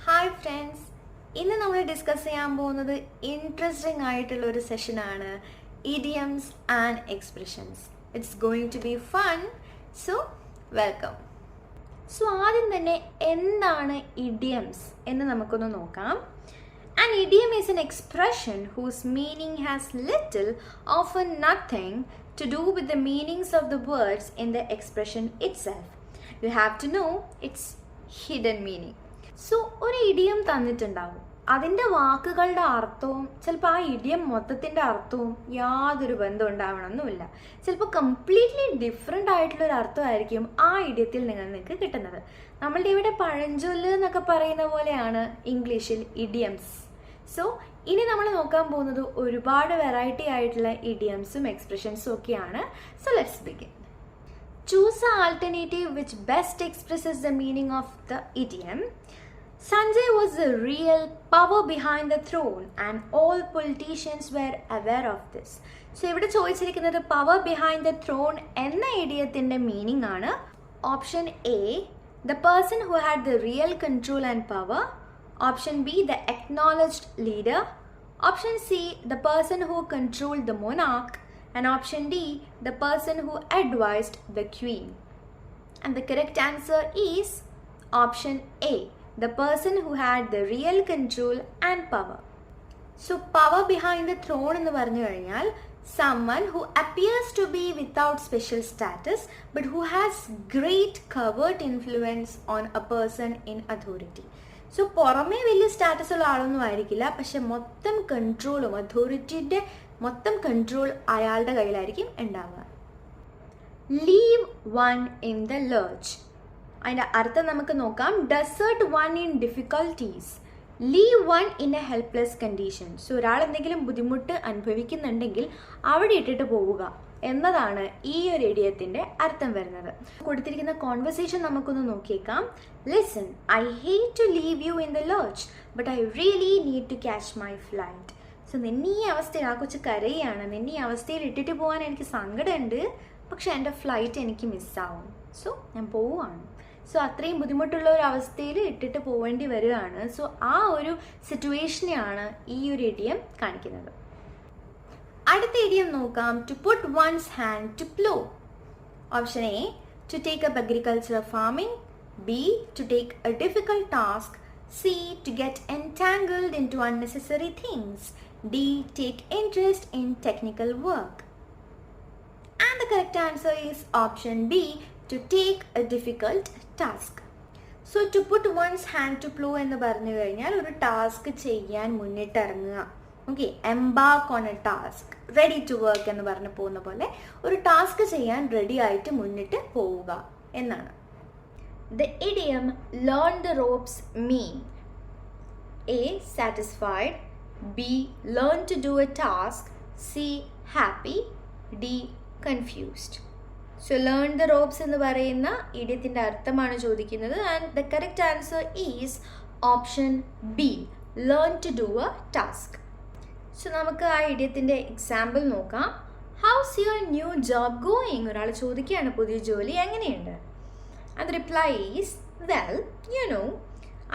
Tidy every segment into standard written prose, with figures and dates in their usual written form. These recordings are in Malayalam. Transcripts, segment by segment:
ഹായ് ഫ്രണ്ട്സ്, ഇന്ന് നമ്മൾ ഡിസ്കസ് ചെയ്യാൻ പോകുന്നത് ഇൻട്രസ്റ്റിംഗ് ആയിട്ടുള്ള ഒരു സെഷനാണ് idioms and expressions. It's going to be fun, so welcome. So ആദ്യം തന്നെ എന്താണ് ഇഡിയംസ് എന്ന് നമുക്കൊന്ന് നോക്കാം. An idiom is an expression whose meaning has little, often nothing, to do with the meanings of the words in the expression itself. You have to know its hidden meaning. So ഒരു ഇഡിയം തന്നിട്ടുണ്ടാവും, അതിൻ്റെ വാക്കുകളുടെ അർത്ഥവും ചിലപ്പോൾ ആ ഇഡിയം മൊത്തത്തിൻ്റെ അർത്ഥവും യാതൊരു ബന്ധം ഉണ്ടാവണമെന്നുമില്ല. ചിലപ്പോൾ കംപ്ലീറ്റ്ലി ഡിഫറെൻ്റ് ആയിട്ടുള്ളൊരു അർത്ഥമായിരിക്കും ആ ഇഡിയത്തിൽ നിങ്ങൾക്ക് കിട്ടുന്നത്. നമ്മളുടെ ഇവിടെ പഴഞ്ചൊല്ല് എന്നൊക്കെ പറയുന്ന പോലെയാണ് ഇംഗ്ലീഷിൽ ഇഡിയംസ്. സോ ഇനി നമ്മൾ നോക്കാൻ പോകുന്നത് ഒരുപാട് വെറൈറ്റി ആയിട്ടുള്ള ഇഡിയംസും എക്സ്പ്രഷൻസും ഒക്കെയാണ്. So let's begin. Choose an alternative which best expresses the meaning of the idiom. Sanjay was the real power behind the throne and all politicians were aware of this. So ഇവിടെ ചോദിച്ചിരിക്കുന്നത് പവർ ബിഹൈൻഡ് ദ ത്രോൺ എന്ന ഇഡിയത്തിൻ്റെ മീനിങ് ആണ്. Option A, the person who had the real control and power. Option B, the acknowledged leader. Option C, the person who controlled the monarch. And option D, the person who advised the queen. And the correct answer is option A, the person who had the real control and power. So power behind the throne എന്ന് പറഞ്ഞു കഴിഞ്ഞാൽ someone who appears to be without special status but who has great covert influence on a person in authority. So പുറമേ വലിയ സ്റ്റാറ്റസ് ഉള്ള ആളൊന്നും ആയിരിക്കില്ല, പക്ഷെ മൊത്തം കൺട്രോളും അതോറിറ്റിയുടെ മൊത്തം കൺട്രോൾ അയാളുടെ കയ്യിലായിരിക്കും ഉണ്ടാവുക. Leave one in the lurch. അതിൻ്റെ അർത്ഥം നമുക്ക് നോക്കാം. Desert one in difficulties, leave one in a helpless condition. So ഒരാൾ എന്തെങ്കിലും ബുദ്ധിമുട്ട് അനുഭവിക്കുന്നുണ്ടെങ്കിൽ അവിടെ ഇട്ടിട്ട് പോവുക എന്നതാണ് ഈ ഒരു ഇഡിയത്തിൻ്റെ അർത്ഥം വരുന്നത്. കൊടുത്തിരിക്കുന്ന കോൺവെർസേഷൻ നമുക്കൊന്ന് നോക്കിയേക്കാം. Listen, I hate to leave you in the lurch but I really need to catch my flight. So നിന്നെ ഈ അവസ്ഥയിൽ, ആ കൊച്ചു കരയാണ്, നിന്നെ ഈ അവസ്ഥയിൽ ഇട്ടിട്ട് പോകാൻ എനിക്ക് സങ്കടമുണ്ട്, പക്ഷെ എൻ്റെ ഫ്ലൈറ്റ് എനിക്ക് മിസ്സാവും, സോ ഞാൻ പോവുകയാണ്. സോ അത്രയും ബുദ്ധിമുട്ടുള്ള ഒരു അവസ്ഥയിൽ ഇട്ടിട്ട് പോവേണ്ടി വരികയാണ്. സോ ആ ഒരു സിറ്റുവേഷനെയാണ് ഈ ഒരു ഇഡിയം കാണിക്കുന്നത്. അടുത്ത ഇഡിയം നോക്കാം. To put one's hand to plough. Option A, to take up agriculture farming. B, to take a difficult task. C, to get entangled into unnecessary things. D, take interest in technical work. And the correct answer is option B, to take a difficult task. So to put one's hand to plow എന്ന് പറഞ്ഞു കഴിഞ്ഞാൽ ഒരു ടാസ്ക് ചെയ്യാൻ മുന്നിട്ടിറങ്ങുക. Okay, embark on a task, ready to work എന്ന് പറഞ്ഞു പോകുന്ന പോലെ ഒരു ടാസ്ക് ചെയ്യാൻ റെഡി ആയിട്ട് മുന്നിട്ട് പോവുക എന്നാണ്. The idiom learn the ropes mean A, satisfied. B, learn to do a task. C, happy. D, confused. So learn the ropes എന്ന് പറയുന്ന ഇഡിയത്തിൻ്റെ അർത്ഥമാണ് ചോദിക്കുന്നത്. And the correct answer is option B, learn to do a task. So നമുക്ക് ആ ഇഡിയത്തിൻ്റെ എക്സാമ്പിൾ നോക്കാം. How's your new job going? ഒരാൾ ചോദിക്കുകയാണ് പുതിയ ജോലി എങ്ങനെയുണ്ട്. And the reply is, well, you know,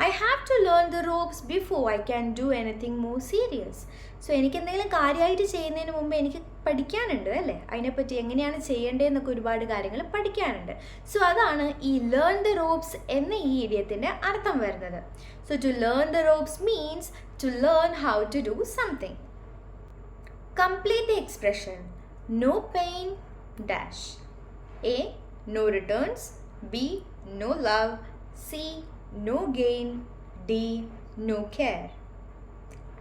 I have to learn the ropes before I can do anything more serious. So എനിക്ക് എന്തെങ്കിലും കാര്യമായിട്ട് ചെയ്യുന്നതിന് മുമ്പ് എനിക്ക് പഠിക്കാനുണ്ട് അല്ലേ, അതിനെപ്പറ്റി എങ്ങനെയാണ് ചെയ്യേണ്ടതെന്നൊക്കെ ഒരുപാട് കാര്യങ്ങൾ പഠിക്കാനുണ്ട്. സോ അതാണ് ഈ ലേൺ ദ റോപ്സ് എന്ന ഈ ഇഡിയത്തിൻ്റെ അർത്ഥം വരുന്നത്. So to learn the ropes means to learn how to do something. Complete the expression. No pain dash. A, no returns. B, no love. C, no gain. D, no care.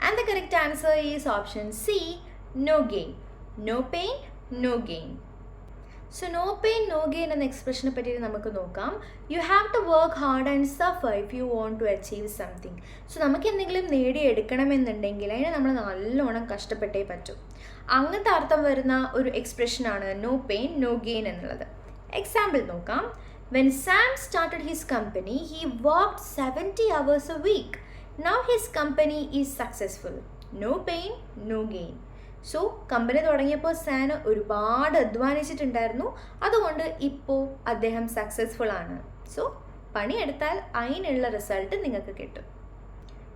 And the correct answer is option C, no gain. No pain, no gain. So no pain, no gain എന്ന എക്സ്പ്രഷനെ പറ്റിയിട്ട് നമുക്ക് നോക്കാം. You have to work hard and suffer if you want to achieve something. So നമുക്ക് എന്തെങ്കിലും നേടിയെടുക്കണമെന്നുണ്ടെങ്കിൽ അതിന് നമ്മൾ നല്ലോണം കഷ്ടപ്പെട്ടേ പറ്റൂ. അങ്ങനത്തെ അർത്ഥം വരുന്ന ഒരു എക്സ്പ്രഷനാണ് നോ പെയിൻ നോ ഗെയിൻ എന്നുള്ളത്. എക്സാമ്പിൾ നോക്കാം. When Sam started his company, he worked 70 hours a week. Now his company is successful. No pain, no gain. So company തുടങ്ങിയപ്പോൾ സാൻ ഒരുപാട് അധ്വാനിച്ചിട്ടുണ്ടായിരുന്നു, അതുകൊണ്ട് ഇപ്പോൾ അദ്ദേഹം സക്സസ്ഫുൾ ആണ്. സോ പണിയെടുത്താൽ അതിനുള്ള റിസൾട്ട് നിങ്ങൾക്ക് കിട്ടും.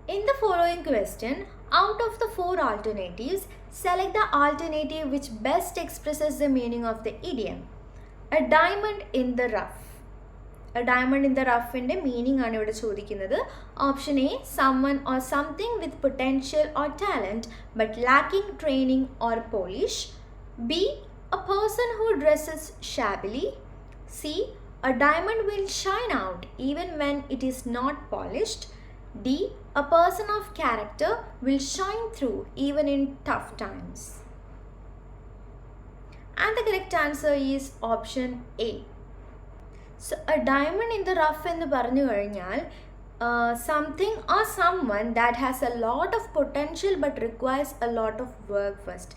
In the following question, out of the 4 alternatives, select the alternative which best expresses the meaning of the idiom. A diamond in the rough. A diamond in the rough ന്റെ meaning ആണ് ഇവിടെ ചോദിക്കുന്നത്. Option A, someone or something with potential or talent but lacking training or polish. B, a person who dresses shabbily. C, a diamond will shine out even when it is not polished. D, a person of character will shine through even in tough times. And the correct answer is option A. So a diamond in the rough എന്ന് പറഞ്ഞു കഴിഞ്ഞാൽ something or someone that has a lot of potential but requires a lot of work first.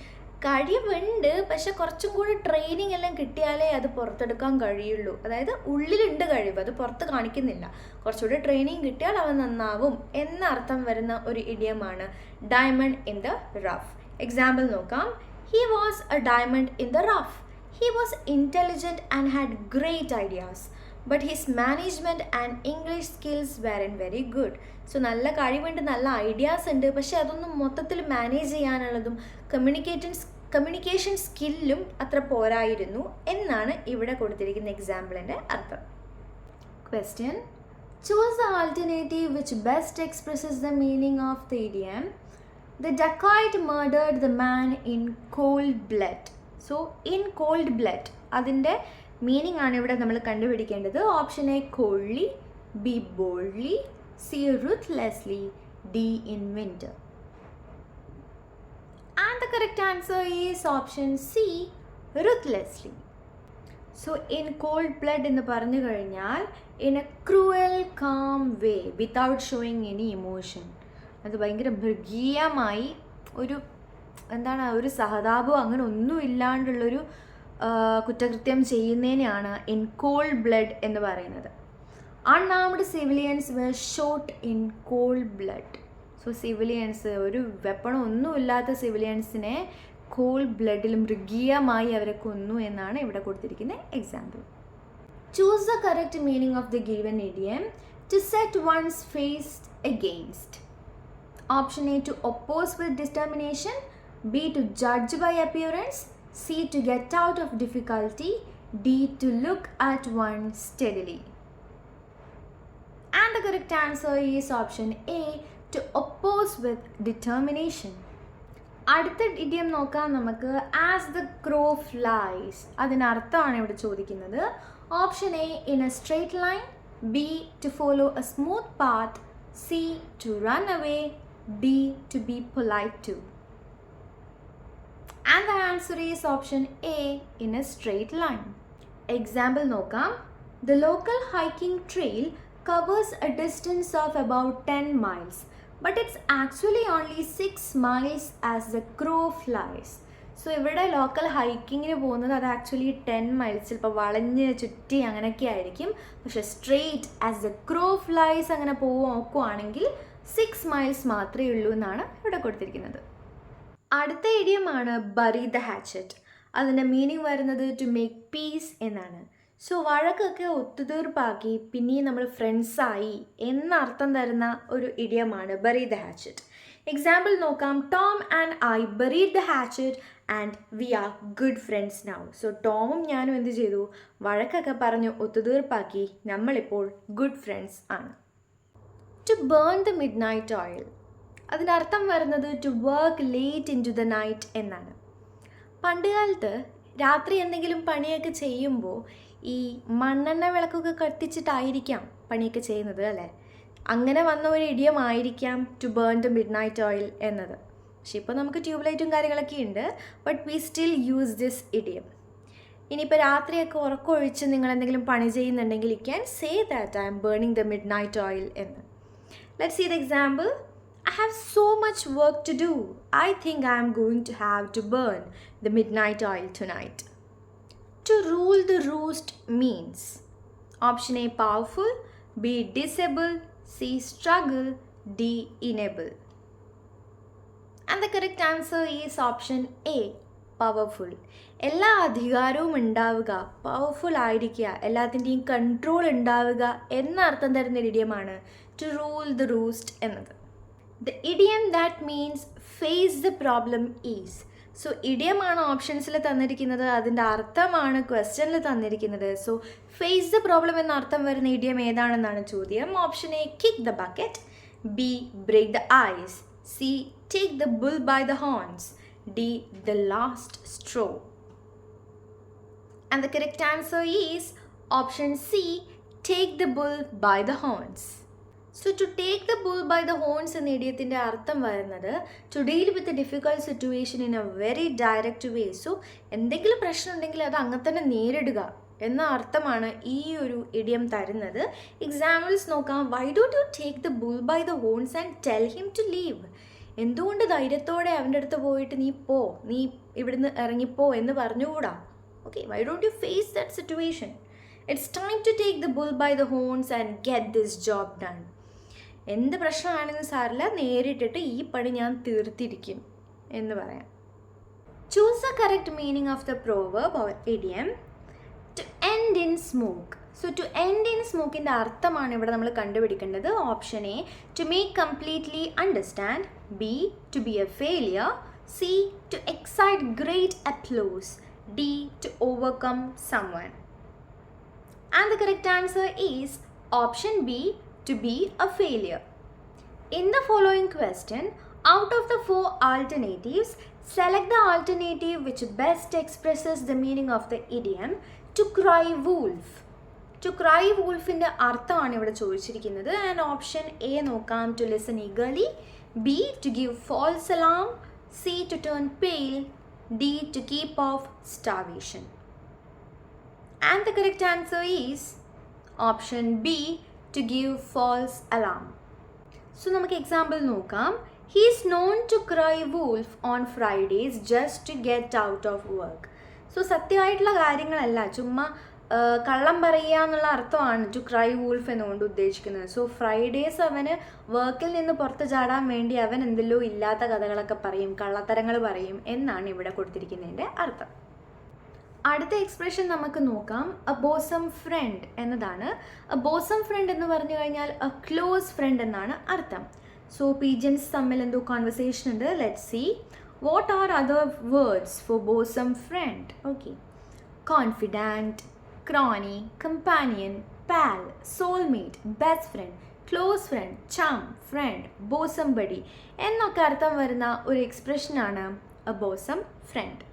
കഴിവുണ്ട്, പക്ഷെ കുറച്ചും കൂടി ട്രെയിനിങ് എല്ലാം കിട്ടിയാലേ അത് പുറത്തെടുക്കാൻ കഴിയുള്ളൂ. അതായത് ഉള്ളിലുണ്ട് കഴിവ്, അത് പുറത്ത് കാണിക്കുന്നില്ല. കുറച്ചുകൂടി ട്രെയിനിങ് കിട്ടിയാൽ അവൻ നന്നാവും എന്നർത്ഥം വരുന്ന ഒരു ഇഡിയമാണ് diamond in the rough. Example നോക്കാം. He was a diamond in the rough. He was intelligent and had great ideas but his management and English skills weren very good. So നല്ല കഴിവുണ്ട്, നല്ല ഐഡിയാസ് ഉണ്ട്, പക്ഷെ അതൊന്നും മൊത്തത്തിൽ മാനേജ് ചെയ്യാനുള്ളതും കമ്മ്യൂണിക്കേഷൻ സ്കില്ലും അത്ര പോരായിരുന്നു എന്നാണ് ഇവിടെ കൊടുത്തിരിക്കുന്ന എക്സാമ്പിളിൻ്റെ അർത്ഥം. Question, choose the alternative which best expresses the meaning of the idiom. The dacoit murdered the man in cold blood. So in cold blood അതിൻ്റെ മീനിങ് ആണ് ഇവിടെ നമ്മൾ കണ്ടുപിടിക്കേണ്ടത്. Option A, coldly. B, boldly. C, ruthlessly. D, in winter. And the correct answer is option C, ruthlessly. So in cold blood എന്ന് പറഞ്ഞു കഴിഞ്ഞാൽ in a cruel calm way without showing any emotion. അത് ഭയങ്കര മൃഗീയമായി ഒരു ഒരു സഹതാപം അങ്ങനെ ഒന്നും ഇല്ലാണ്ടുള്ളൊരു കുറ്റകൃത്യം ചെയ്യുന്നതിനെയാണ് ഇൻ കോൾഡ് ബ്ലഡ് എന്ന് പറയുന്നത്. Unarmed civilians were shot in cold blood. So civilians, ഒരു വെപ്പണും ഒന്നുമില്ലാത്ത സിവിലിയൻസിനെ കോൾഡ് ബ്ലഡിൽ മൃഗീയമായി അവരെ കൊന്നു എന്നാണ് ഇവിടെ കൊടുത്തിരിക്കുന്ന example. Choose the correct meaning of the given idiom. To set one's face against. Option A, to oppose with determination. B, to judge by appearance. C, to get out of difficulty. D, to look at one steadily. And the correct answer is option A, to oppose with determination. അടുത്ത ഇഡിയം നോക്കാം നമുക്ക്. ആസ് ദ ക്രോ ഫ്ലൈസ് അതിനർത്ഥമാണ് ഇവിടെ ചോദിക്കുന്നത്. Option A, in a straight line. B, to follow a smooth path. C, to run away. D, to be polite to. And the answer is option A, in a straight line. Example നോക്കാം. The local hiking trail covers a distance of about 10 miles, but it's actually only 6 miles as the crow flies. So ഇവിടെ ലോക്കൽ ഹൈക്കിങ്ങിന് പോകുന്നത് അത് ആക്ച്വലി 10 miles, ചിലപ്പോൾ വളഞ്ഞ് ചുറ്റി അങ്ങനെയൊക്കെ ആയിരിക്കും. പക്ഷെ straight as the crow flies അങ്ങനെ നോക്കുവാണെങ്കിൽ 6 miles മാത്രമേ ഉള്ളൂ എന്നാണ് ഇവിടെ കൊടുത്തിരിക്കുന്നത്. അടുത്ത ഇഡിയമാണ് ബറി ദ ഹാച്ചറ്റ്. അതിൻ്റെ മീനിങ് വരുന്നത് ടു മേക്ക് പീസ് എന്നാണ്. സോ വഴക്കൊക്കെ ഒത്തുതീർപ്പാക്കി പിന്നെയും നമ്മൾ ഫ്രണ്ട്സായി എന്നർത്ഥം തരുന്ന ഒരു ഇഡിയമാണ് ബറി ദ ഹാച്ചറ്റ്. എക്സാമ്പിൾ നോക്കാം. Tom and I buried the hatchet and we are good friends now. So ടോമും ഞാനും എന്ത് ചെയ്തു? വഴക്കൊക്കെ പറഞ്ഞു ഒത്തുതീർപ്പാക്കി, നമ്മളിപ്പോൾ ഗുഡ് ഫ്രണ്ട്സ് ആണ്. To burn the midnight oil അതിനർത്ഥം വരുന്നത് to work late into the night എന്നാണ്. പണ്ടുകാലത്ത് രാത്രി എന്തെങ്കിലും പണിയൊക്കെ ചെയ്യുമ്പോൾ ഈ മണ്ണെണ്ണ വിളക്കൊക്കെ കത്തിച്ചിട്ടായിരിക്കാം പണിയൊക്കെ ചെയ്യുന്നത് അല്ലേ? അങ്ങനെ വന്ന ഒരു ഇഡിയമായിരിക്കാം to burn the midnight oil എന്നത്. പക്ഷെ ഇപ്പോൾ നമുക്ക് ട്യൂബ് ലൈറ്റും കാര്യങ്ങളൊക്കെ ഉണ്ട്, but we still use this idiom. ഇനിയിപ്പോൾ രാത്രിയൊക്കെ ഉറക്കമൊഴിച്ച് നിങ്ങൾ എന്തെങ്കിലും പണി ചെയ്യുന്നുണ്ടെങ്കിൽ you can say that I'm burning the midnight oil എന്ന്. Let's see the example. I have so much work to do. I think I am going to have to burn the midnight oil tonight. To rule the roost means option A, powerful. B, disable. C, struggle. D, enable. And the correct answer is option A, powerful. എല്ലാ അധികാരവും ഉണ്ടാവുക, പവർഫുൾ ആയിരിക്കുക, എല്ലാത്തിൻ്റെയും കൺട്രോൾ ഉണ്ടാവുക എന്ന അർത്ഥം തരുന്ന ഇഡിയമാണ് ടു റൂൾ ദ റൂസ്റ്റ് എന്നത്. The idiom that means face the problem is. So idiom ആണ് ഓപ്ഷൻസിൽ തന്നിരിക്കുന്നത്, അതിൻ്റെ അർത്ഥമാണ് ക്വസ്റ്റ്യനിൽ തന്നിരിക്കുന്നത്. സോ ഫേസ് ദ പ്രോബ്ലം എന്ന അർത്ഥം വരുന്ന ഇഡിയം ഏതാണെന്നാണ് ചോദ്യം. Option A kick the bucket, B break the ice, C take the bull by the horns, D the last straw. And the correct answer is option C, take the bull by the horns. So to take the bull by the horns എന്ന ഇഡിയത്തിൻ്റെ അർത്ഥം വരുന്നത് to deal with a difficult situation in a very direct way. So എന്തെങ്കിലും പ്രശ്നം ഉണ്ടെങ്കിൽ അത് അങ്ങനെ തന്നെ നേരിടുക എന്ന അർത്ഥമാണ് ഈ ഒരു ഇഡിയം തരുന്നത്. എക്സാമ്പിൾസ് നോക്കാം. Why don't you take the bull by the horns and tell him to leave. എന്തുകൊണ്ട് ധൈര്യത്തോടെ അവൻ്റെ അടുത്ത് പോയിട്ട് നീ ഇവിടുന്ന് ഇറങ്ങിപ്പോ എന്ന് പറഞ്ഞുകൂടാ? Okay, why don't you face that situation? It's time to take the bull by the horns and get this job done. എന്ത് പ്രശ്നമാണെന്ന് സാറില്ല, നേരിട്ടിട്ട് ഈ പണി ഞാൻ തീർത്തിരിക്കും എന്ന് പറയാം. Choose the correct meaning of the proverb or idiom. To end in smoke. So to end in smoke ൻ്റെ അർത്ഥമാണ് ഇവിടെ നമ്മൾ കണ്ടുപിടിക്കേണ്ടത്. Option A to make completely understand, B to be a failure, C to excite great applause, D to overcome someone. And the correct answer is option B, to be a failure. In the following question, out of the 4 alternatives, select the alternative which best expresses the meaning of the idiom to cry wolf. To cry wolf ൻ്റെ അർത്ഥമാണ് ഇവിടെ ചോദിച്ചിരിക്കുന്നത്. ആൻഡ് ഓപ്ഷൻ എ നോക്കാം, to listen eagerly, B to give false alarm, C to turn pale, D to keep off starvation. And the correct answer is option B, to give false alarm. So നമുക്ക് എക്സാമ്പിൾ നോക്കാം. He is known to cry wolf on Fridays just to get out of work. So സത്യമായിട്ടുള്ള കാര്യങ്ങളല്ല, ചുമ്മാ കള്ളം പറയുക എന്നുള്ള അർത്ഥമാണ് ടു ക്രൈ വൂൾഫ് എന്നുകൊണ്ട് ഉദ്ദേശിക്കുന്നത്. സോ ഫ്രൈഡേസ് അവന് വർക്കിൽ നിന്ന് പുറത്ത് ചാടാൻ വേണ്ടി അവൻ എന്തെല്ലോ ഇല്ലാത്ത കഥകളൊക്കെ പറയും, കള്ളത്തരങ്ങൾ പറയും എന്നാണ് ഇവിടെ കൊടുത്തിരിക്കുന്നതിൻ്റെ അർത്ഥം. അടുത്ത എക്സ്പ്രഷൻ നമുക്ക് നോക്കാം. എ ബോസം ഫ്രണ്ട് എന്നതാണ്. എ ബോസം ഫ്രണ്ട് എന്ന് പറഞ്ഞു കഴിഞ്ഞാൽ എ ക്ലോസ് ഫ്രണ്ട് എന്നാണ് അർത്ഥം. സോ പീജൻസ് തമ്മിൽ എന്തോ കോൺവെർസേഷൻ ഉണ്ട്. Let's see what are other words for bosom friend. Okay, confidant, crony, companion, pal, soulmate, best friend, close friend, chum, friend, bosom buddy എന്നൊക്കെ അർത്ഥം വരുന്ന ഒരു എക്സ്പ്രഷനാണ് A bosom front.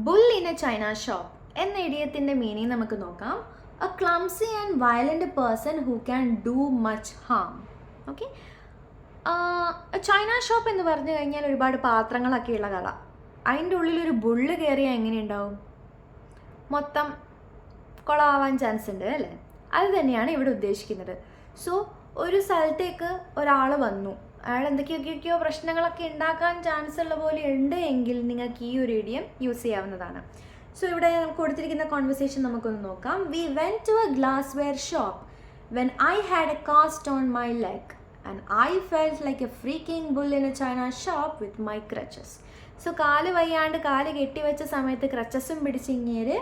Bull in a china shop എന്ന ഇഡിയത്തിൻ്റെ മീനിങ് നമുക്ക് നോക്കാം. A clumsy and violent person who can do much Ham. Okay, China shop എന്ന് പറഞ്ഞു കഴിഞ്ഞാൽ ഒരുപാട് പാത്രങ്ങളൊക്കെ ഉള്ള കഥ. അതിൻ്റെ ഉള്ളിലൊരു ബുള്ള് കയറിയാൽ എങ്ങനെയുണ്ടാവും? മൊത്തം കുളമാവാൻ ചാൻസ് ഉണ്ട് അല്ലേ? അത് തന്നെയാണ് ഇവിടെ ഉദ്ദേശിക്കുന്നത്. സോ ഒരു സ്ഥലത്തേക്ക് ഒരാൾ വന്നു, അയാൾ എന്തൊക്കെയൊക്കെയോ പ്രശ്നങ്ങളൊക്കെ ഉണ്ടാക്കാൻ ചാൻസ് ഉള്ള പോലെ ഉണ്ട് എങ്കിൽ നിങ്ങൾക്ക് ഈ ഒരു ഇഡിയം യൂസ് ചെയ്യാവുന്നതാണ്. സോ ഇവിടെ കൊടുത്തിരിക്കുന്ന കോൺവെർസേഷൻ നമുക്കൊന്ന് നോക്കാം. We went to a glassware shop when I had a cast on my leg and I felt like a freaking bull in a china shop with my crutches. So കാല് വയ്യാണ്ട് കാല് കെട്ടിവെച്ച സമയത്ത് ക്രച്ചസും പിടിച്ചിങ്ങേര്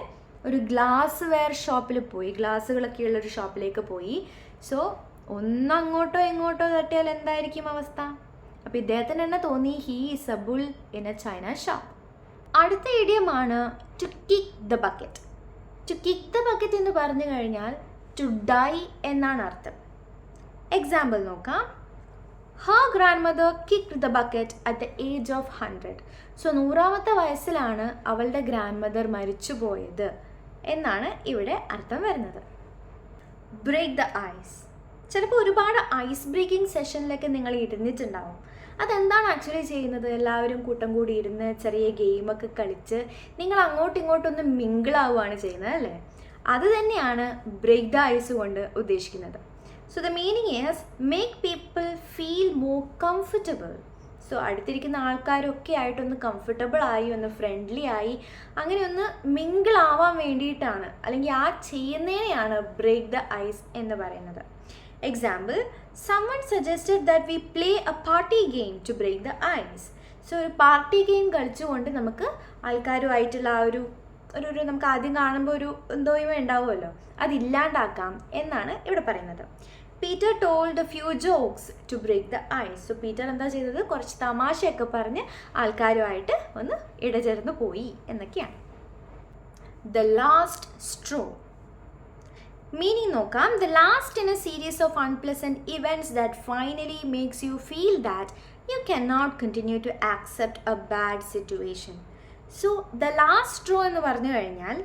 ഒരു ഗ്ലാസ് വെയർ ഷോപ്പിൽ പോയി, ഗ്ലാസ്സുകളൊക്കെ ഉള്ളൊരു ഷോപ്പിലേക്ക് പോയി. സോ ഒന്നങ്ങോട്ടോ ഇങ്ങോട്ടോ തട്ടിയാൽ എന്തായിരിക്കും അവസ്ഥ? അപ്പോൾ ഇദ്ദേഹത്തിന് തന്നെ തോന്നി he is a bull in a china shop. അടുത്ത ഇഡിയമാണ് to kick the bucket. To kick the bucket എന്ന് പറഞ്ഞു കഴിഞ്ഞാൽ ടു ഡൈ എന്നാണ് അർത്ഥം. എക്സാമ്പിൾ നോക്കാം. Her grandmother kicked the bucket at the age of 100. So 100ാമത്തെ വയസ്സിലാണ് അവളുടെ ഗ്രാൻഡ് മദർ മരിച്ചു പോയത് എന്നാണ് ഇവിടെ അർത്ഥം വരുന്നത്. Break the ice. ചിലപ്പോൾ ഒരുപാട് ഐസ് ബ്രേക്കിംഗ് സെഷനിലൊക്കെ നിങ്ങൾ ഇരുന്നിട്ടുണ്ടാവും. അതെന്താണ് ആക്ച്വലി ചെയ്യുന്നത്? എല്ലാവരും കൂട്ടം കൂടി ഇരുന്ന് ചെറിയ ഗെയിമൊക്കെ കളിച്ച് നിങ്ങൾ അങ്ങോട്ടും ഇങ്ങോട്ടൊന്ന് മിങ്കിളാവുകയാണ് ചെയ്യുന്നത് അല്ലേ? അത് തന്നെയാണ് ബ്രേക്ക് ദ ഐസ് കൊണ്ട് ഉദ്ദേശിക്കുന്നത്. So the meaning is make people feel more comfortable. So അടുത്തിരിക്കുന്ന ആൾക്കാരൊക്കെ ആയിട്ടൊന്ന് കംഫർട്ടബിൾ ആയി, ഒന്ന് ഫ്രണ്ട്ലി ആയി, അങ്ങനെ ഒന്ന് മിങ്കിൾ ആവാൻ വേണ്ടിയിട്ടാണ്, അല്ലെങ്കിൽ ആ ചെയ്യുന്നതിനെയാണ് ബ്രേക്ക് ദ ഐസ് എന്ന് പറയുന്നത്. Example, someone suggested that we play a party game to break the ice. So ഒരു പാർട്ടി ഗെയിം കളിച്ചുകൊണ്ട് നമുക്ക് ആൾക്കാരുമായിട്ടുള്ള ആ ഒരു നമുക്ക് ആദ്യം കാണുമ്പോൾ ഒരു എന്തോയും ഉണ്ടാവുമല്ലോ, അതില്ലാണ്ടാക്കാം എന്നാണ് ഇവിടെ പറയുന്നത്. Peter told a few jokes to break the ice. So Peter എന്താ ചെയ്തത്? കുറച്ച് തമാശയൊക്കെ പറഞ്ഞ് ആൾക്കാരുമായിട്ട് ഒന്ന് ഇടചേർന്ന് പോയി എന്നൊക്കെയാണ്. The last straw. മീനിങ് നോക്കാം. The last in a series of unpleasant events that finally makes you feel that you can not continue to accept a bad situation. So the last straw എന്ന് പറഞ്ഞു കഴിഞ്ഞാൽ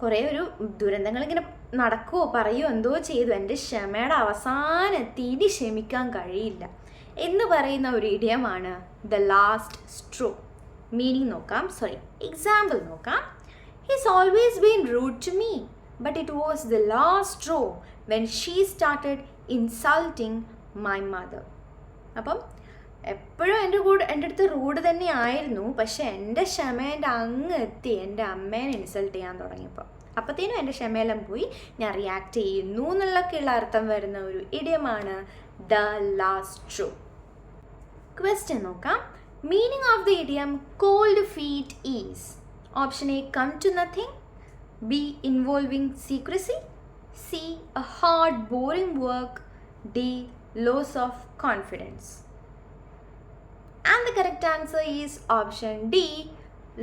കുറേ ഒരു ദുരന്തങ്ങളിങ്ങനെ നടക്കുമോ പറയുമോ എന്തോ ചെയ്തു, എൻ്റെ ക്ഷമയുടെ അവസാനത്തി ഇനി ക്ഷമിക്കാൻ കഴിയില്ല എന്ന് പറയുന്ന ഒരു ഇഡിയമാണ് ദ ലാസ്റ്റ് സ്ട്രോ. മീനിങ് നോക്കാം, എക്സാമ്പിൾ നോക്കാം. He's always been rude to me, but it was the last straw when she started insulting my mother. അപ്പം എപ്പോഴും എൻ്റെ അടുത്ത് റൂഡ് തന്നെ ആയിരുന്നു, പക്ഷെ എൻ്റെ ക്ഷമേൻ്റെ അങ്ങ് എത്തി എൻ്റെ അമ്മേനെ ഇൻസൾട്ട് ചെയ്യാൻ തുടങ്ങിയപ്പോൾ അപ്പോഴത്തേനും എൻ്റെ ക്ഷമയെല്ലാം പോയി, ഞാൻ റിയാക്ട് ചെയ്യുന്നു എന്നുള്ളൊക്കെയുള്ള അർത്ഥം വരുന്ന ഒരു ഇഡിയമാണ് ദ ലാസ്റ്റ് സ്ട്രോ. ക്വസ്റ്റ്യൻ നോക്കാം. Meaning of the idiom cold feet is. Option A, come to nothing. B, involving secrecy. C, a hard, boring work. D, loss of confidence. And the correct answer is option D,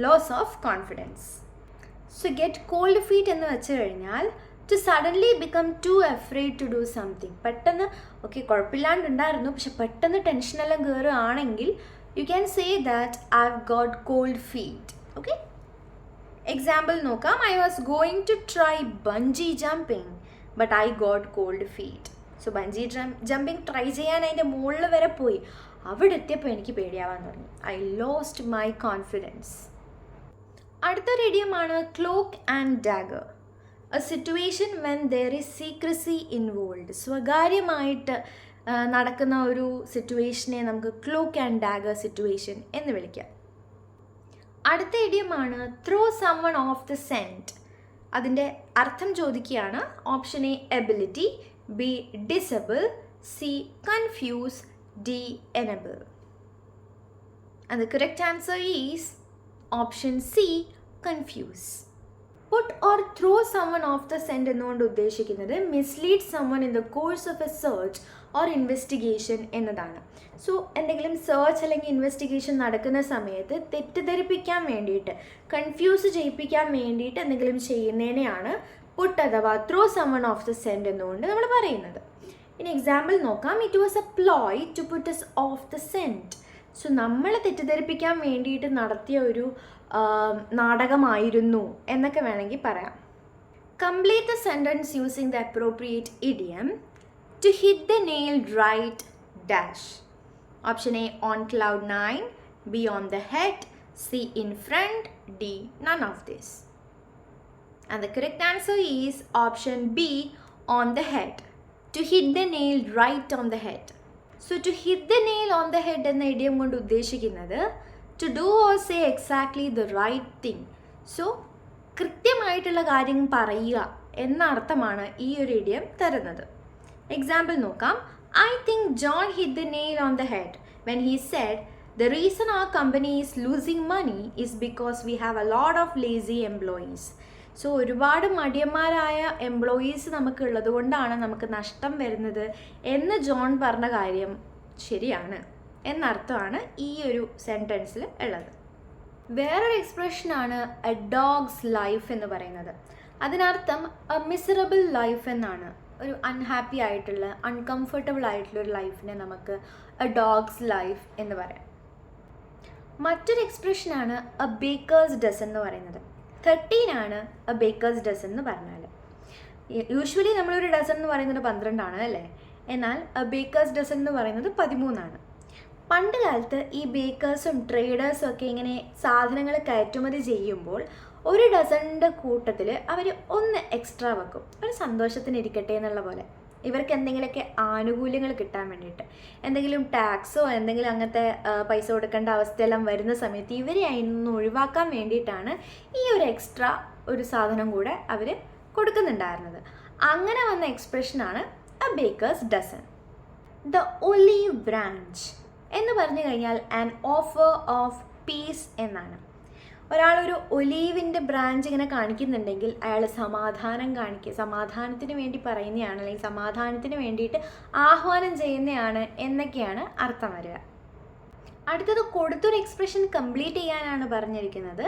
loss of confidence. So get cold feet എന്ന് വെച്ച് കഴിഞ്ഞാൽ to suddenly become too afraid to do something. പെട്ടെന്ന് ഓക്കെ കുഴപ്പമില്ലാണ്ടുണ്ടായിരുന്നു, പക്ഷെ പെട്ടെന്ന് ടെൻഷനെല്ലാം കയറുകയാണെങ്കിൽ you can say that I've got cold feet. Okay. Example നോക്കാം. I was going to try bungee jumping, but I got cold feet. So bungee jumping try ചെയ്യാൻ അതിൻ്റെ മുകളിൽ വരെ പോയി, അവിടെ എത്തിയപ്പോൾ എനിക്ക് പേടിയാവാൻ തുടങ്ങി. I lost my confidence. അടുത്തൊരു ഇഡിയമാണ് cloak and dagger. A situation when there is secrecy involve. സ്വകാര്യമായിട്ട് നടക്കുന്ന ഒരു സിറ്റുവേഷനെ നമുക്ക് ക്ലോക്ക് ആൻഡ് ഡാഗർ സിറ്റുവേഷൻ എന്ന് വിളിക്കാം. അടുത്ത ഇഡിയമാണ് throw someone off the scent. അതിൻ്റെ അർത്ഥം ചോദിക്കുകയാണ്. Option A ability, B disable, C confuse, D enable. And the correct answer is option C confuse. Put or throw someone off the scent എന്നുകൊണ്ട് ഉദ്ദേശിക്കുന്നത് mislead someone in the course of a search or investigation എന്നതാണ്. സോ എന്തെങ്കിലും സെർച്ച് അല്ലെങ്കിൽ ഇൻവെസ്റ്റിഗേഷൻ നടക്കുന്ന സമയത്ത് തെറ്റിദ്ധരിപ്പിക്കാൻ വേണ്ടിയിട്ട്, കൺഫ്യൂസ് ചെയ്യിപ്പിക്കാൻ വേണ്ടിയിട്ട് എന്തെങ്കിലും ചെയ്യുന്നതിനെയാണ് പുട്ട് അഥവാ throw someone off the scent എന്നുകൊണ്ട് നമ്മൾ പറയുന്നത്. ഇനി എക്സാമ്പിൾ നോക്കാം. It was a ploy to put us off the scent. So നമ്മളെ തെറ്റിദ്ധരിപ്പിക്കാൻ വേണ്ടിയിട്ട് നടത്തിയ ഒരു നാടകമായിരുന്നു എന്നൊക്കെ വേണമെങ്കിൽ പറയാം. Complete the sentence using the appropriate idiom. To hit the nail right dash. Option A, on cloud 9. B, on the head. C, in front. D, none of this. And the correct answer is option B, on the head. To hit the nail right on the head. So to hit the nail on the head എന്ന ഇഡിയം കൊണ്ട് ഉദ്ദേശിക്കുന്നത് to do or say exactly the right thing. So കൃത്യമായിട്ടുള്ള കാര്യം പറയുക എന്ന അർത്ഥമാണ് ഈ ഒരു ഇഡിയം തരുന്നത്. എക്സാമ്പിൾ നോക്കാം. I think John hit the nail on the head when he said the reason our company is losing money is because we have a lot of lazy employees. So ഒരുപാട് മടിയന്മാരായ എംപ്ലോയീസ് നമുക്ക് ഉള്ളത് കൊണ്ടാണ് നമുക്ക് നഷ്ടം വരുന്നത് എന്ന് ജോൺ പറഞ്ഞ കാര്യം ശരിയാണ് എന്നർത്ഥമാണ് ഈ ഒരു സെൻറ്റൻസിൽ ഉള്ളത്. വേറൊരു എക്സ്പ്രഷനാണ് എ ഡോഗ്സ് ലൈഫ് എന്ന് പറയുന്നത്. അതിനർത്ഥം എ മിസറബിൾ ലൈഫ് എന്നാണ്. ഒരു അൺഹാപ്പി ആയിട്ടുള്ള, അൺകംഫർട്ടബിൾ ആയിട്ടുള്ള ഒരു ലൈഫിനെ നമുക്ക് എ ഡോഗ്സ് ലൈഫ് എന്ന് പറയാം. മറ്റൊരു എക്സ്പ്രഷനാണ് എ ബേക്കേഴ്സ് ഡസൻ എന്ന് പറയുന്നത്. 13 ആണ് എ ബേക്കേഴ്സ് ഡസൻ എന്ന് പറഞ്ഞാൽ. യൂഷ്വലി നമ്മളൊരു ഡസൻ എന്ന് പറയുന്നത് 12 ആണ് അല്ലേ, എന്നാൽ എ ബേക്കേഴ്സ് ഡസൻ എന്ന് പറയുന്നത് 13 ആണ്. പണ്ട് കാലത്ത് ഈ ബേക്കേഴ്സും ട്രേഡേഴ്സും ഒക്കെ ഇങ്ങനെ സാധനങ്ങൾ കയറ്റുമതി ചെയ്യുമ്പോൾ ഒരു ഡസണിൻ്റെ കൂട്ടത്തിൽ അവർ ഒന്ന് എക്സ്ട്രാ വെക്കും, ഒരു സന്തോഷത്തിന് ഇരിക്കട്ടെ എന്നുള്ള പോലെ. ഇവർക്ക് എന്തെങ്കിലുമൊക്കെ ആനുകൂല്യങ്ങൾ കിട്ടാൻ വേണ്ടിയിട്ട്, എന്തെങ്കിലും ടാക്സോ എന്തെങ്കിലും അങ്ങനത്തെ പൈസ കൊടുക്കേണ്ട അവസ്ഥയെല്ലാം വരുന്ന സമയത്ത് ഇവരെ അതിനൊന്ന് ഒഴിവാക്കാൻ വേണ്ടിയിട്ടാണ് ഈ ഒരു എക്സ്ട്രാ ഒരു സാധനം കൂടെ അവർ കൊടുക്കുന്നുണ്ടായിരുന്നത്. അങ്ങനെ വന്ന എക്സ്പ്രഷനാണ് a baker's dozen. The olive branch എന്ന് പറഞ്ഞു കഴിഞ്ഞാൽ ആൻ ഓഫർ ഓഫ് പീസ് എന്നാണ്. ഒരാളൊരു ഒലീവിൻ്റെ ബ്രാഞ്ച് ഇങ്ങനെ കാണിക്കുന്നുണ്ടെങ്കിൽ അയാൾ സമാധാനത്തിന് വേണ്ടി പറയുന്നതാണ്, അല്ലെങ്കിൽ സമാധാനത്തിന് വേണ്ടിയിട്ട് ആഹ്വാനം ചെയ്യുന്നതാണ് എന്നൊക്കെയാണ് അർത്ഥം വരിക. അടുത്തത് കൊടുത്തൊരു എക്സ്പ്രഷൻ കംപ്ലീറ്റ് ചെയ്യാനാണ് പറഞ്ഞിരിക്കുന്നത്.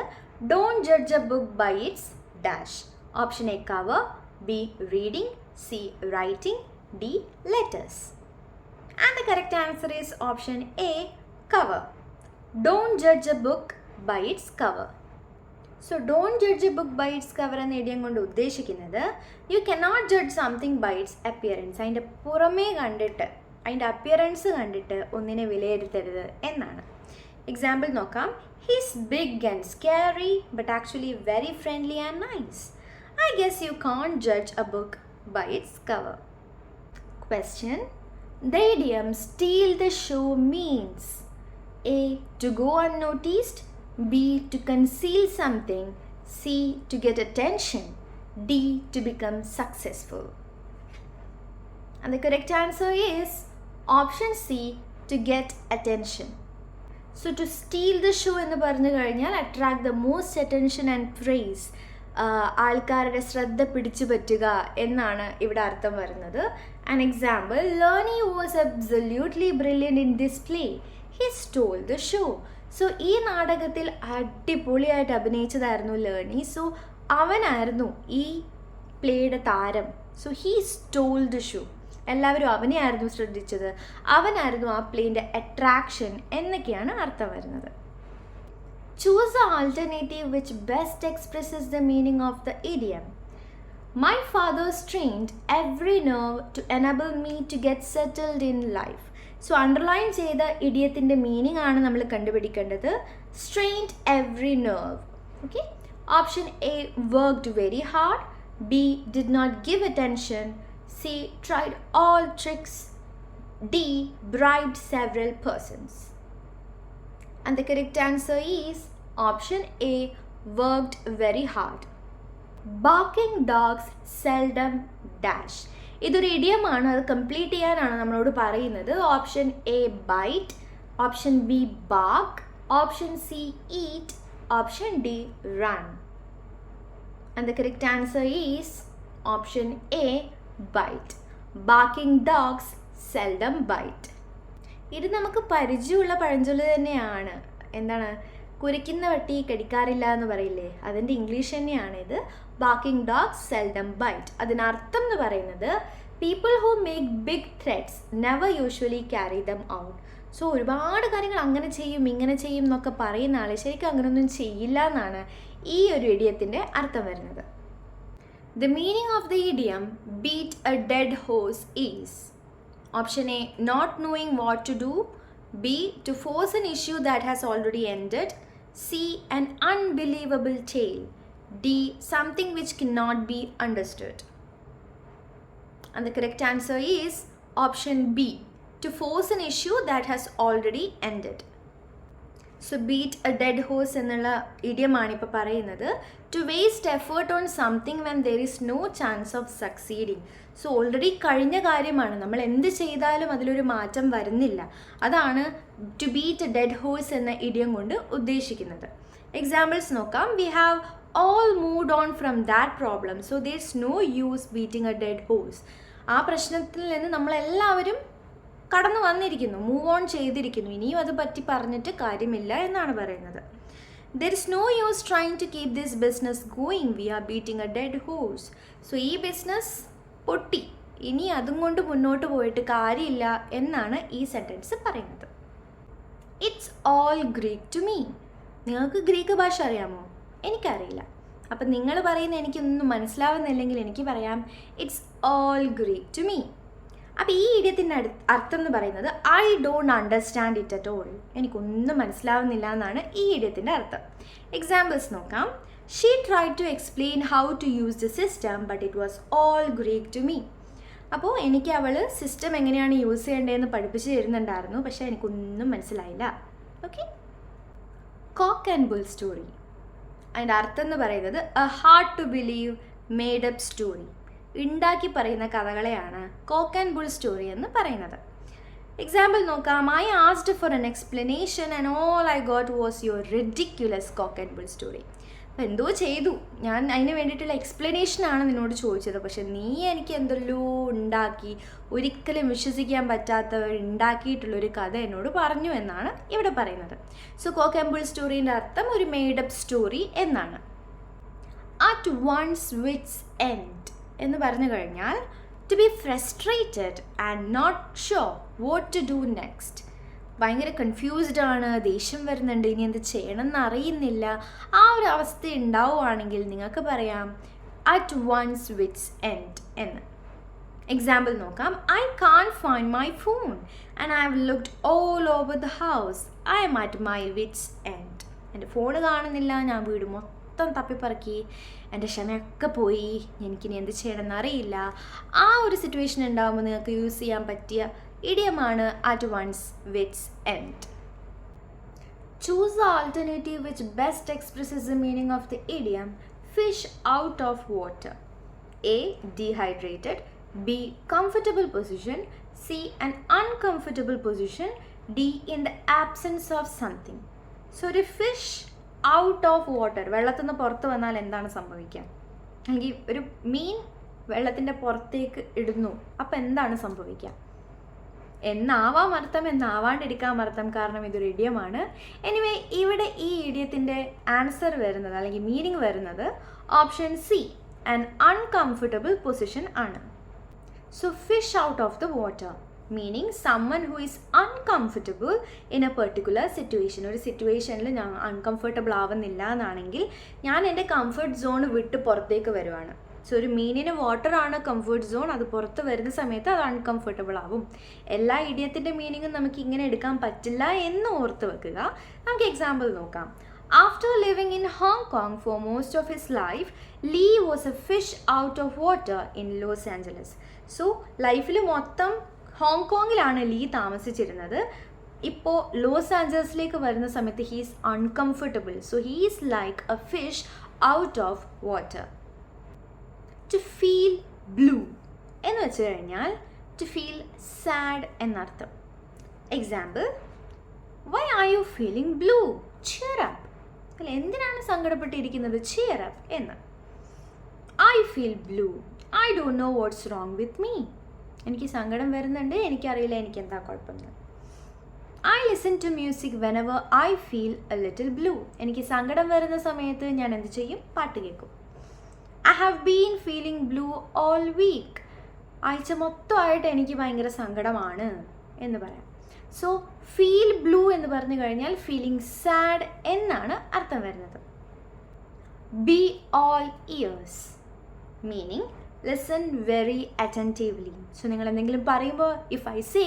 Don't judge a book by its dash. Option A cover, B reading, C writing, D letters. And the correct answer is option A cover. Don't judge a book by its cover. So don't judge a book by its cover എന്ന ഇഡിയം കൊണ്ട് ഉദ്ദേശിക്കുന്നത് you cannot judge something by its appearance. അതിൻ്റെ പുറമേ കണ്ടിട്ട്, അതിൻ്റെ അപ്പിയറൻസ് കണ്ടിട്ട് ഒന്നിനെ വിലയിരുത്തരുത് എന്നാണ്. എക്സാമ്പിൾ നോക്കാം. He's big and scary but actually very friendly and nice. I guess you can't judge a book by its cover. Question. The idiom steal the show means A. To go unnoticed, B. To conceal something, C. To get attention, D. To become successful. And the correct answer is option C. To get attention. So to steal the show എന്ന് പറഞ്ഞു കഴിഞ്ഞാൽ attract the most attention and praise. ആൾക്കാരുടെ ശ്രദ്ധ പിടിച്ചു പറ്റുക എന്നാണ് ഇവിടെ അർത്ഥം വരുന്നത്. An example, Lernie was absolutely brilliant in this play. He stole the show. So ഈ നാടകത്തിൽ അടിപൊളിയായിട്ട് അഭിനയിച്ചതായിരുന്നു ലേർണി. സോ അവനായിരുന്നു ഈ പ്ലേയുടെ താരം. So he stall the show. എല്ലാവരും അവനെയായിരുന്നു ശ്രദ്ധിച്ചത്, അവനായിരുന്നു ആ പ്ലേൻ്റെ അട്രാക്ഷൻ എന്നൊക്കെയാണ് അർത്ഥം വരുന്നത്. Choose the alternative which best expresses the meaning of the idiom. My father strained every nerve to enable me to get settled in life. So underline ചെയ്ത ഇഡിയത്തിൻ്റെ മീനിങ് ആണ് നമ്മൾ കണ്ടുപിടിക്കേണ്ടത്. Strained every nerve. Okay. Option A, worked very hard. B, did not give attention. C, tried all tricks. D, bribed several persons. And the correct answer is option A, worked very hard. Barking dogs seldom dash. ഇതൊരു ഇഡിയമാണ്, അത് കംപ്ലീറ്റ് ചെയ്യാനാണ് നമ്മളോട് പറയുന്നത്. Option A bite, option B bark, option C eat, option D run. And the correct answer is option A bite. Barking dogs seldom bite. ഇത് നമുക്ക് പരിചയമുള്ള പഴഞ്ചൊല്ല് തന്നെയാണ്. എന്താണ്? കുരയ്ക്കുന്ന പട്ടി കടിക്കാറില്ല എന്ന് പറയില്ലേ, അതിൻ്റെ ഇംഗ്ലീഷ് തന്നെയാണ് ഇത്. Barking dogs seldom bite. അതിനർത്ഥം എന്ന് പറയുന്നത് people who make big threats never usually carry them out. So ഒരുപാട് കാര്യങ്ങൾ അങ്ങനെ ചെയ്യും ഇങ്ങനെ ചെയ്യും എന്നൊക്കെ പറയുന്ന ആൾ ശരിക്കും അങ്ങനെയൊന്നും ചെയ്യില്ല എന്നാണ് ഈ ഒരു ഇഡിയത്തിൻ്റെ അർത്ഥം വരുന്നത്. The meaning of the idiom beat a dead horse is option A not knowing what to do, B, to force an issue that has already ended, C, an unbelievable tale, D, something which cannot be understood. And the correct answer is option B, to force an issue that has already ended. So beat a dead horse എന്നുള്ള ഇഡിയമാണ് ഇപ്പോൾ പറയുന്നത്. To waste effort on something when there is no chance of succeeding. So already കഴിഞ്ഞ കാര്യമാണ്, നമ്മൾ എന്ത് ചെയ്താലും അതിലൊരു മാറ്റം വരുന്നില്ല. അതാണ് to beat a dead horse എന്ന ഇഡിയം കൊണ്ട് ഉദ്ദേശിക്കുന്നത്. എക്സാമ്പിൾസ് നോക്കാം. We have all moved on from that problem, so there is no use beating a dead horse. ആ പ്രശ്നത്തിൽ നിന്ന് നമ്മളെല്ലാവരും കടന്നു വന്നിരിക്കുന്നു, മൂവ് ഓൺ ചെയ്തിരിക്കുന്നു. ഇനിയും അത് പറ്റി പറഞ്ഞിട്ട് കാര്യമില്ല എന്നാണ് പറയുന്നത്. There is no use trying to keep this business going, we are beating a dead horse. So ഈ ബിസിനസ് പൊട്ടി, ഇനി അതും കൊണ്ട് മുന്നോട്ട് പോയിട്ട് കാര്യമില്ല എന്നാണ് ഈ സെൻറ്റൻസ് പറയുന്നത്. It's all Greek to me. നിങ്ങൾക്ക് ഗ്രീക്ക് ഭാഷ അറിയാമോ? എനിക്കറിയില്ല. അപ്പം നിങ്ങൾ പറയുന്ന എനിക്കൊന്നും മനസ്സിലാവുന്നില്ലെങ്കിൽ എനിക്ക് പറയാം it's all Greek to me. അപ്പോൾ ഈ ഇഡിയത്തിൻ്റെ അർത്ഥം എന്ന് പറയുന്നത് I don't understand it at all. എനിക്കൊന്നും മനസ്സിലാവുന്നില്ല എന്നാണ് ഈ ഇഡിയത്തിൻ്റെ അർത്ഥം. എക്സാമ്പിൾസ് നോക്കാം. She tried to explain how to use the system but it was all Greek to me. അപ്പോൾ എനിക്ക് അവൾ സിസ്റ്റം എങ്ങനെയാണ് യൂസ് ചെയ്യേണ്ടതെന്ന് പഠിപ്പിച്ച് തരുന്നുണ്ടായിരുന്നു, പക്ഷേ എനിക്കൊന്നും മനസ്സിലായില്ല. Okay. Cock and bull story. അതിൻ്റെ അർത്ഥം എന്ന് പറയുന്നത് a hard to believe made up story. ഉണ്ടാക്കി പറയുന്ന കഥകളെയാണ് കോക്ക് ആൻഡ് ബുൾ സ്റ്റോറി എന്ന് പറയുന്നത്. എക്സാമ്പിൾ നോക്കാം. I asked for an explanation and all I got was your ridiculous cock and bull story. അപ്പോൾ എന്തോ ചെയ്തു, ഞാൻ അതിന് വേണ്ടിയിട്ടുള്ള എക്സ്പ്ലനേഷനാണ് നിന്നോട് ചോദിച്ചത്, പക്ഷെ നീ എനിക്ക് എന്തെല്ലോ ഉണ്ടാക്കി, ഒരിക്കലും വിശ്വസിക്കാൻ പറ്റാത്ത ഉണ്ടാക്കിയിട്ടുള്ളൊരു കഥ എന്നോട് പറഞ്ഞു എന്നാണ് ഇവിടെ പറയുന്നത്. സോ കോക്ക് ആൻഡ് ബുൾ സ്റ്റോറീൻ്റെ അർത്ഥം ഒരു മെയ്ഡപ്പ് സ്റ്റോറി എന്നാണ്. അറ്റ് വൺസ് വിറ്റ്സ് എൻഡ് എന്ന് പറഞ്ഞു കഴിഞ്ഞാൽ to be frustrated and not sure what to do next. ഭയങ്കര കൺഫ്യൂസ്ഡ് ആണ്, ദേഷ്യം വരുന്നുണ്ട്, ഇനി എന്ത് ചെയ്യണം എന്ന് അറിയുന്നില്ല. ആ ഒരു അവസ്ഥ ഉണ്ടാവുകയാണെങ്കിൽ നിങ്ങൾക്ക് പറയാം അറ്റ് വൺസ് വിറ്റ്സ് എൻഡ് എന്ന്. എക്സാമ്പിൾ നോക്കാം. I can't find my phone and I have looked all over the house. I M at my wits end. എൻ്റെ ഫോൺ കാണുന്നില്ല, ഞാൻ വീട് മൊത്തം തപ്പിപ്പറക്കി, എൻ്റെ ക്ഷമയൊക്കെ പോയി, എനിക്കിനി എന്ത് ചെയ്യണമെന്ന് അറിയില്ല. ആ ഒരു സിറ്റുവേഷൻ ഉണ്ടാകുമ്പോൾ നിങ്ങൾക്ക് യൂസ് ചെയ്യാൻ പറ്റിയ ഇഡിയമാണ് at one's wits end. Choose the alternative which best expresses the meaning of the idiom fish out of water. A dehydrated, B comfortable position, C an uncomfortable position, D in the absence of something. So ഒരു ഫിഷ് ഔട്ട് ഓഫ് വാട്ടർ, വെള്ളത്തിൽ നിന്ന് പുറത്ത് വന്നാൽ എന്താണ് സംഭവിക്കുക? അല്ലെങ്കിൽ ഒരു മീൻ വെള്ളത്തിൻ്റെ പുറത്തേക്ക് ഇടുന്നു, അപ്പം എന്താണ് സംഭവിക്കുക? എന്നാവാം അർത്ഥം, എന്നാവാണ്ടിരിക്കാൻ അർത്ഥം, കാരണം ഇതൊരു ഇഡിയമാണ്. എനിവേ ഇവിടെ ഈ ഇഡിയത്തിൻ്റെ ആൻസർ വരുന്നത് അല്ലെങ്കിൽ മീനിങ് വരുന്നത് option C, an uncomfortable position ആണ്. So fish out of the water meaning someone who is uncomfortable in a particular situation. ഒരു സിറ്റുവേഷനിൽ ഞാൻ അൺകംഫർട്ടബിൾ ആവുന്നില്ല എന്നാണെങ്കിൽ ഞാൻ എൻ്റെ കംഫർട്ട് സോൺ വിട്ട് പുറത്തേക്ക് വരുവാണ്. സോ ഒരു മീനിന് വാട്ടറാണ് കംഫർട്ട് സോൺ, അത് പുറത്ത് വരുന്ന സമയത്ത് അത് അൺകംഫർട്ടബിൾ ആവും. എല്ലാ ഇഡിയത്തിൻ്റെ മീനിങ്ങും നമുക്ക് ഇങ്ങനെ എടുക്കാൻ പറ്റില്ല എന്ന് ഓർത്ത് വെക്കുക. നമുക്ക് എക്സാമ്പിൾ നോക്കാം. After living in Hong Kong for most of his life, Lee was a fish out of water in Los Angeles. So ലൈഫിൽ മൊത്തം ഹോങ്കോങ്ങിലാണ് ലീ താമസിച്ചിരുന്നത്. ഇപ്പോൾ ലോസ് ആഞ്ചലസിലേക്ക് വരുന്ന സമയത്ത് he's uncomfortable. So he's like a fish out of water. To feel blue എന്ന് വെച്ച് കഴിഞ്ഞാൽ ടു ഫീൽ സാഡ് എന്നർത്ഥം. Example, why are you feeling blue? Cheer up. അല്ല, എന്തിനാണ് സങ്കടപ്പെട്ടിരിക്കുന്നത്? ചിയർ അപ്പ് എന്ന്. I feel blue, I don't know what's wrong with me. എനിക്ക് സങ്കടം വരുന്നുണ്ട്, എനിക്കറിയില്ല എനിക്ക് എന്താ കുഴപ്പമെന്ന്. I listen to music whenever I feel a little blue. എനിക്ക് സങ്കടം വരുന്ന സമയത്ത് ഞാൻ എന്ത് ചെയ്യും? പാട്ട് കേൾക്കും. I have been feeling blue all week. ആഴ്ച മൊത്തമായിട്ട് എനിക്ക് ഭയങ്കര സങ്കടമാണ് എന്ന് പറയാം. സോ ഫീൽ ബ്ലൂ എന്ന് പറഞ്ഞു കഴിഞ്ഞാൽ ഫീലിംഗ് സാഡ് എന്നാണ് അർത്ഥം വരുന്നത്. B all years meaning listen very attentively. So നിങ്ങൾ എന്തെങ്കിലും പറയുമ്പോൾ if I say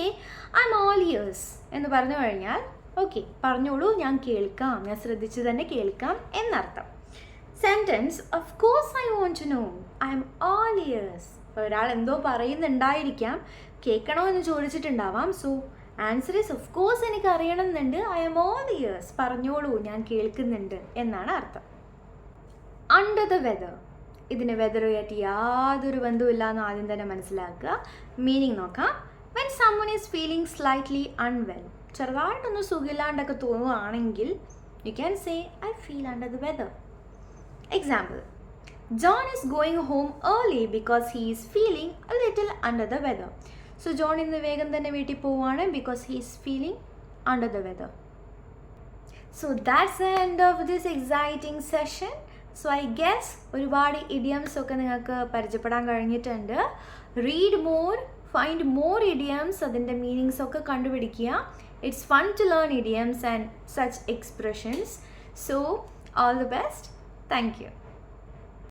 I am all years എന്ന് പറഞ്ഞു കഴിഞ്ഞാൽ ഓക്കെ പറഞ്ഞോളൂ, ഞാൻ കേൾക്കാം, ഞാൻ ശ്രദ്ധിച്ച് തന്നെ കേൾക്കാം എന്നർത്ഥം. Sentence of course I want to know, I am all ears. ഒരാൾ എന്തോ പറയുന്നുണ്ടായിരിക്കാം, കേൾക്കണോ എന്ന് ചോദിച്ചിട്ടുണ്ടാവാം. So answer is of course എനിക്ക് അറിയണമെന്നുണ്ട്, ഐ എം ഓൾ ഇയേഴ്സ്, പറഞ്ഞോളൂ ഞാൻ കേൾക്കുന്നുണ്ട് എന്നാണ് അർത്ഥം. അണ്ടർ ദ വെതർ, ഇതിന് വെതറുമായിട്ട് യാതൊരു ബന്ധവുമില്ല എന്ന് ആദ്യം തന്നെ മനസ്സിലാക്കുക. മീനിങ് നോക്കാം. When someone is feeling slightly unwell, ചെറുതായിട്ടൊന്ന് സുഖമില്ലാണ്ടൊക്കെ തോന്നുകയാണെങ്കിൽ you can say I feel under the weather. Example, John is going home early because he is feeling a little under the weather. So John ഇന്ന് വേഗം തന്നെ വീട്ടിൽ പോവുകയാണ് because he is feeling under the weather. So that's the end of this exciting session. So I guess ഒരുപാട് ഇഡിയംസ് ഒക്കെ നിങ്ങൾക്ക് പരിചയപ്പെടാൻ കഴിഞ്ഞിട്ടുണ്ട്. Read more, find more idioms, അതിൻ്റെ മീനിങ്സ് ഒക്കെ കണ്ടുപിടിക്കുക. It's fun to learn idioms and such expressions. So all the best. Thank U.